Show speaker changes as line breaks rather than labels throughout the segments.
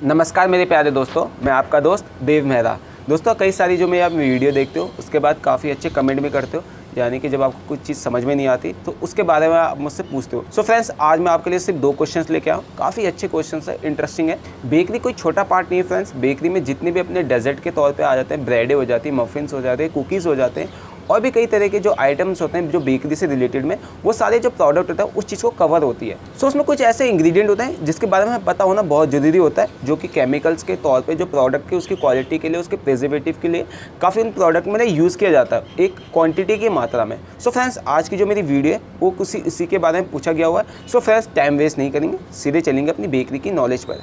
नमस्कार मेरे प्यारे दोस्तों, मैं आपका दोस्त देव मेहरा। दोस्तों, कई सारी जो मैं आप वीडियो देखते हो उसके बाद काफ़ी अच्छे कमेंट भी करते हो, यानी कि जब आपको कुछ चीज़ समझ में नहीं आती तो उसके बारे में आप मुझसे पूछते हो। सो फ्रेंड्स, आज मैं आपके लिए सिर्फ 2 क्वेश्चंस लेके आऊँ। काफ़ी अच्छे क्वेश्चंस है, इंटरेस्टिंग है। बेकरी कोई छोटा पार्ट नहीं है फ्रेंड्स। बेकरी में जितने भी अपने डेजर्ट के तौर पे आ जाते हैं, ब्रेडें हो जाती है, मफिन्स हो जाते हैं, कुकीज़ हो जाते हैं और भी कई तरह के जो आइटम्स होते हैं जो बेकरी से रिलेटेड में, वो सारे जो प्रोडक्ट होता है उस चीज़ को कवर होती है। सो उसमें कुछ ऐसे इंग्रेडिएंट होते हैं जिसके बारे में हमें पता होना बहुत ज़रूरी होता है, जो कि केमिकल्स के तौर पे जो प्रोडक्ट की उसकी क्वालिटी के लिए, उसके प्रिजर्वेटिव के लिए काफ़ी उन प्रोडक्ट में यूज़ किया जाता है एक क्वांटिटी की मात्रा में। सो फ्रेंड्स, आज की जो मेरी वीडियो है वो इसी के बारे में पूछा गया हुआ है। सो फ्रेंड्स, टाइम वेस्ट नहीं करेंगे, सीधे चलेंगे अपनी बेकरी की नॉलेज पर।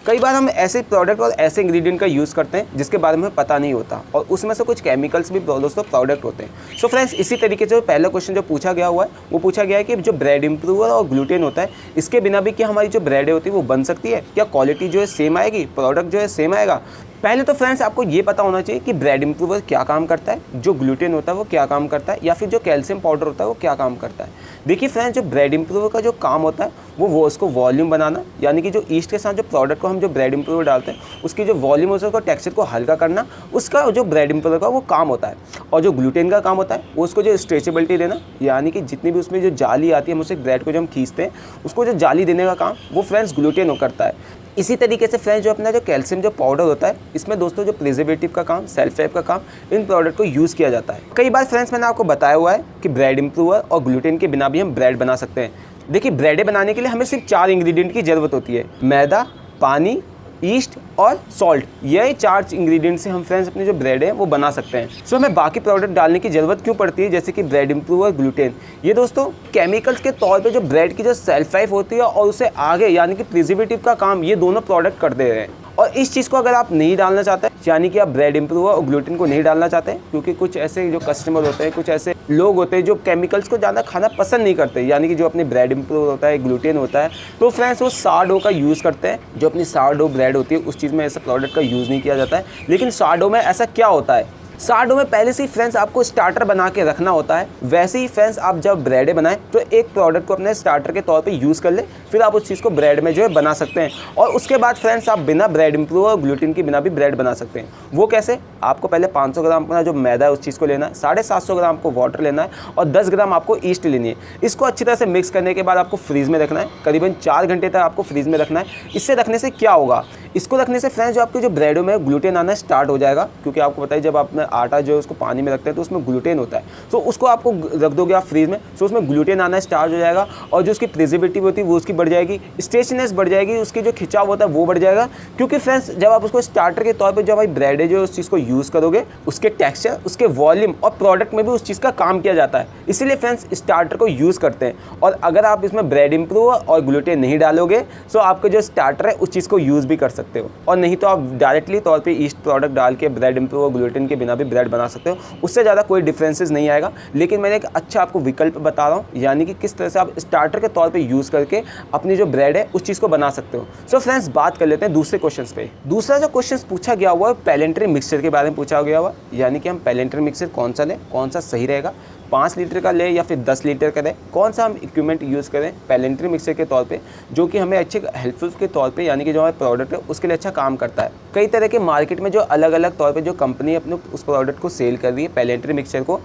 कई बार हम ऐसे प्रोडक्ट और ऐसे इंग्रेडिएंट का यूज़ करते हैं जिसके बारे में हमें पता नहीं होता और उसमें से कुछ केमिकल्स भी दोस्तों प्रोडक्ट होते हैं। सो फ्रेंड्स, इसी तरीके से पहला क्वेश्चन जो पूछा गया हुआ है वो पूछा गया है कि जो ब्रेड इम्प्रूवर और ग्लूटेन होता है, इसके बिना भी क्या हमारी जो ब्रेड होती है वो बन सकती है? क्या क्वालिटी जो है सेम आएगी, प्रोडक्ट जो है सेम आएगा? पहले तो फ्रेंड्स आपको ये पता होना चाहिए कि ब्रेड इम्प्रूवर क्या काम करता है, जो ग्लूटेन होता है वो क्या काम करता है, या फिर जो कैल्शियम पाउडर होता है वो क्या काम करता है। देखिए फ्रेंड्स, जो ब्रेड इम्प्रूवर का जो काम होता है वो उसको वॉल्यूम बनाना, यानी कि जो ईस्ट के साथ जो प्रोडक्ट को हम जो ब्रेड इम्प्रूवर डालते हैं उसकी जो वॉल्यूम होता है उसको टेक्सचर को हल्का करना, उसका जो ब्रेड इम्प्रूवर का वो काम होता है। और जो ग्लूटेन का काम होता है वो उसको जो स्ट्रेचेबिलिटी देना, यानी कि जितनी भी उसमें जो जाली आती है हम उसे ब्रेड को जो हम खींचते हैं उसको जो जाली देने का काम वो फ्रेंड्स ग्लूटेन करता है। इसी तरीके से फ्रेंड्स, जो अपना जो कैल्शियम जो पाउडर होता है, इसमें दोस्तों जो प्रिजर्वेटिव का काम, सल्फेट का काम, इन प्रोडक्ट को यूज़ किया जाता है। कई बार फ्रेंड्स मैंने आपको बताया हुआ है कि ब्रेड इम्प्रूवर और ग्लूटेन के बिना भी हम ब्रेड बना सकते हैं। देखिए, ब्रेडें बनाने के लिए हमें सिर्फ 4 इंग्रेडिएंट की ज़रूरत होती है: मैदा, पानी, ईस्ट और सॉल्ट। ये 4 इंग्रेडिएंट से हम फ्रेंड्स अपनी जो ब्रेड है वो बना सकते हैं। सो हमें बाकी प्रोडक्ट डालने की ज़रूरत क्यों पड़ती है, जैसे कि ब्रेड इम्प्रूवर, ग्लूटेन? ये दोस्तों केमिकल्स के तौर पे जो ब्रेड की जो शेल्फ लाइफ होती है और उसे आगे यानी कि प्रिजर्वेटिव का काम ये दोनों प्रोडक्ट कर दे रहे हैं। और इस चीज़ को अगर आप नहीं डालना चाहते, यानी कि आप ब्रेड इम्प्रूवर और ग्लूटेन को नहीं डालना चाहते, क्योंकि कुछ ऐसे जो कस्टमर होते हैं, कुछ ऐसे लोग होते हैं जो केमिकल्स को ज़्यादा खाना पसंद नहीं करते, यानी कि जो अपनी ब्रेड इम्प्रूवर होता है, ग्लूटेन होता है, तो फ्रेंड्स वो सारडो का यूज़ करते हैं। जो अपनी सारडो ब्रेड होती है उस चीज़ में ऐसा प्रोडक्ट का यूज़ नहीं किया जाता है। लेकिन सारडो में ऐसा क्या होता है, सारडो में पहले से ही फ्रेंड्स आपको स्टार्टर बना के रखना होता है। वैसे ही फ्रेंड्स आप जब ब्रेड बनाएं तो एक प्रोडक्ट को अपने स्टार्टर के तौर पे यूज़ कर ले, फिर आप उस चीज़ को ब्रेड में जो है बना सकते हैं। और उसके बाद फ्रेंड्स आप बिना ब्रेड इम्प्रूवर और ग्लूटेन के बिना भी ब्रेड बना सकते हैं। वो कैसे? आपको पहले 500 ग्राम अपना जो मैदा है उस चीज़ को लेना है, 750 ग्राम आपको वाटर लेना है और 10 ग्राम आपको ईस्ट लेनी है। इसको अच्छी तरह से मिक्स करने के बाद आपको फ्रीज़ में रखना है, करीबन 4 घंटे तक आपको फ्रीज़ में रखना है। इससे रखने से क्या होगा, इसको रखने से फ्रेंड्स जो आपके जो ब्रेडों में ग्लूटेन आना स्टार्ट हो जाएगा, क्योंकि आपको पता है जब आप आटा जो है उसको पानी में रखते हैं तो उसमें ग्लूटेन होता है। तो उसको आपको रख दोगे आप फ्रीज में, तो उसमें ग्लूटेन आना स्टार्ट हो जाएगा और जो उसकी प्रिजर्वेटिव होती है वो उसकी बढ़ जाएगी, स्ट्रेचनेस बढ़ जाएगी, उसकी जो खिंचाव होता है वो बढ़ जाएगा। क्योंकि फ्रेंड्स जब आप उसको स्टार्टर के तौर पर जब आप ब्रेड है जो उस चीज़ को यूज़ करोगे, उसके टेक्सचर, उसके वॉल्यूम और प्रोडक्ट में भी उस चीज़ का काम किया जाता है, इसीलिए फ्रेंड्स स्टार्टर को यूज़ करते हैं। और अगर आप इसमें ब्रेड इम्प्रूवर और ग्लूटेन नहीं डालोगे तो आपका जो स्टार्टर है उस चीज़ को यूज़ भी कर सकते हो, और नहीं तो आप डायरेक्टली तौर पे ईस्ट प्रोडक्ट डाल के ब्रेड इम्प्रूवर ग्लूटेन के बिना भी ब्रेड बना सकते हो। उससे ज़्यादा कोई डिफरेंसेस नहीं आएगा। लेकिन मैंने एक अच्छा आपको विकल्प बता रहा हूँ, यानी कि किस तरह से आप स्टार्टर के तौर पे यूज़ करके अपनी जो ब्रेड है उस चीज़ को बना सकते हो। सो फ्रेंड्स, बात कर लेते हैं दूसरे क्वेश्चन पे। दूसरा जो क्वेश्चन पूछा गया हुआ है पैलेंट्री मिक्सचर के बारे में पूछा गया हुआ, यानी कि हम पैलेंट्री मिक्सचर कौन सा लें, कौन सा सही रहेगा, 5 लीटर का ले या फिर 10 लीटर का लें, कौन सा हम इक्विपमेंट यूज़ करें पैलेंट्री मिक्सर के तौर पे, जो कि हमें अच्छे हेल्पफुल के तौर पे, यानी कि जो हमारे प्रोडक्ट है उसके लिए अच्छा काम करता है। कई तरह के मार्केट में जो अलग अलग तौर पे जो कंपनी अपने उस प्रोडक्ट को सेल कर रही है पैलेंट्री मिक्सर को,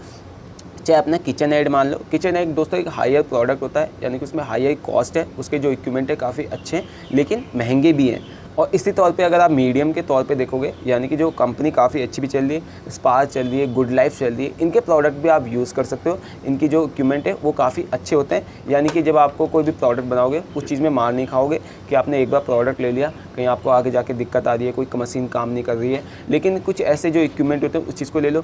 चाहे अपना किचन एड मान लो। किचन एड दोस्तों एक हायर प्रोडक्ट होता है, यानी कि उसमें हायर कॉस्ट है, उसके जो इक्विपमेंट है काफ़ी अच्छे हैं लेकिन महंगे भी हैं। और इसी तौर पे अगर आप मीडियम के तौर पे देखोगे, यानी कि जो कंपनी काफ़ी अच्छी भी चल रही है, स्पार्क चल रही है, गुड लाइफ चल रही है, इनके प्रोडक्ट भी आप यूज़ कर सकते हो। इनकी जो इक्विपमेंट है वो काफ़ी अच्छे होते हैं, यानी कि जब आपको कोई भी प्रोडक्ट बनाओगे उस चीज़ में मार नहीं खाओगे कि आपने एक बार प्रोडक्ट ले लिया, कहीं आपको आगे जाके दिक्कत आ रही है, कोई मशीन काम नहीं कर रही है। लेकिन कुछ ऐसे जो इक्विपमेंट होते हैं उस चीज़ को ले लो।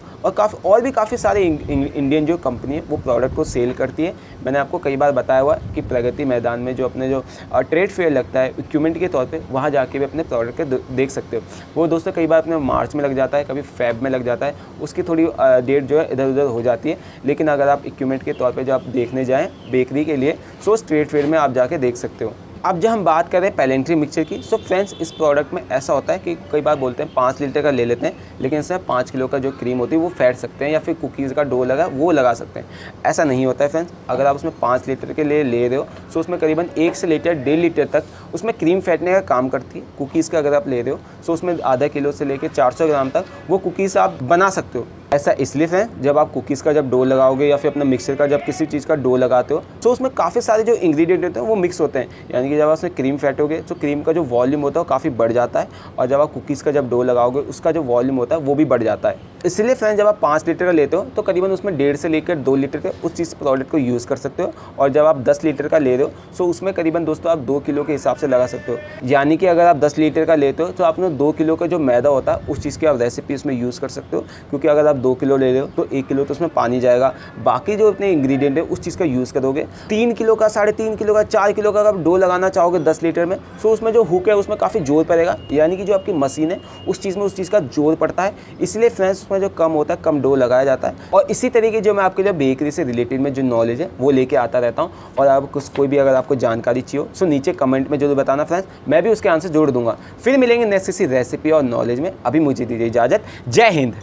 और भी काफ़ी सारे इंडियन जो कंपनी है वो प्रोडक्ट को सेल करती है। मैंने आपको कई बार बताया हुआ है कि प्रगति मैदान में जो अपने जो ट्रेड फेयर लगता है इक्विपमेंट के तौर पर, वहाँ जाके भी अपने प्रोडक्ट के देख सकते हो। वो दोस्तों कई बार अपने मार्च में लग जाता है, कभी फेब में लग जाता है, उसकी थोड़ी डेट जो है इधर उधर हो जाती है। लेकिन अगर आप इक्विपमेंट के तौर पे जो आप देखने जाएं बेकरी के लिए, सो स्ट्रीट फेयर में आप जाके देख सकते हो। अब जब हम बात करें पेलेंट्री मिक्सचर की, सो फ्रेंड्स इस प्रोडक्ट में ऐसा होता है कि कई बार बोलते हैं 5 लीटर का ले लेते हैं, लेकिन इसमें 5 किलो का जो क्रीम होती है वो फेंट सकते हैं या फिर कुकीज़ का डो लगा वो लगा सकते हैं। ऐसा नहीं होता है फ्रेंड्स। अगर आप उसमें 5 लीटर के लिए ले रहे हो सो उसमें करीबन 1 से लेकर 1.5 लीटर तक उसमें क्रीम फेंटने का काम करती है। कुकीज़ का अगर आप ले रहे हो सो उसमें आधा किलो से लेकर 400 ग्राम तक वो कुकीज़ आप बना सकते हो। ऐसा इसलिए फ्रेंड्स जब आप कुकीज़ का जब डो लगाओगे या फिर अपना मिक्सर का जब किसी चीज़ का डो लगाते हो तो उसमें काफ़ी सारे जो इंग्रेडिएंट होते हैं वो मिक्स होते हैं, यानी कि जब आप उसमें क्रीम फेंटोगे तो क्रीम का जो वॉल्यूम होता है वो काफ़ी बढ़ जाता है, और जब आप कुकीज़ का जब डो लगाओगे उसका जो वॉल्यूम होता है वो भी बढ़ जाता है। इसलिए फ्रेंड्स जब आप 5 लीटर का लेते हो तो करीबन उसमें 1.5 से लेकर 2 लीटर के उस चीज़ प्रोडक्ट को यूज़ कर सकते हो, और जब आप 10 लीटर का ले रहे हो सो उसमें करीबन दोस्तों आप 2 किलो के हिसाब से लगा सकते हो। यानी कि अगर आप 10 लीटर का लेते हो तो आपने 2 किलो का जो मैदा होता है उस चीज़ की आप रेसिपी उसमें यूज़ कर सकते हो, क्योंकि अगर आप 2 किलो ले रहे हो तो 1 किलो तो उसमें पानी जाएगा, बाकी जो अपने इंग्रेडिएंट है उस चीज़ का यूज़ करोगे। 3 किलो का, 3.5 किलो का, 4 किलो का अगर डो लगाना चाहोगे 10 लीटर में सो उसमें जो हुक है उसमें काफ़ी जोर पड़ेगा, यानी कि जो आपकी मशीन है उस चीज़ का जोर पड़ता है। इसलिए फ्रेंड्स उसमें जो कम होता है कम डो लगाया जाता है। और इसी तरीके जो मैं आपके लिए बेकरी से रिलेटेड में जो नॉलेज है वो लेके आता रहता हूँ, और आप कोई भी अगर आपको जानकारी चाहिए हो सो नीचे कमेंट में जरूर बताना फ्रेंड्स, मैं भी उसके आंसर जोड़ दूंगा। फिर मिलेंगे नेक्स्ट किसी रेसिपी और नॉलेज में। अभी मुझे दीजिए इजाज़त। जय हिंद।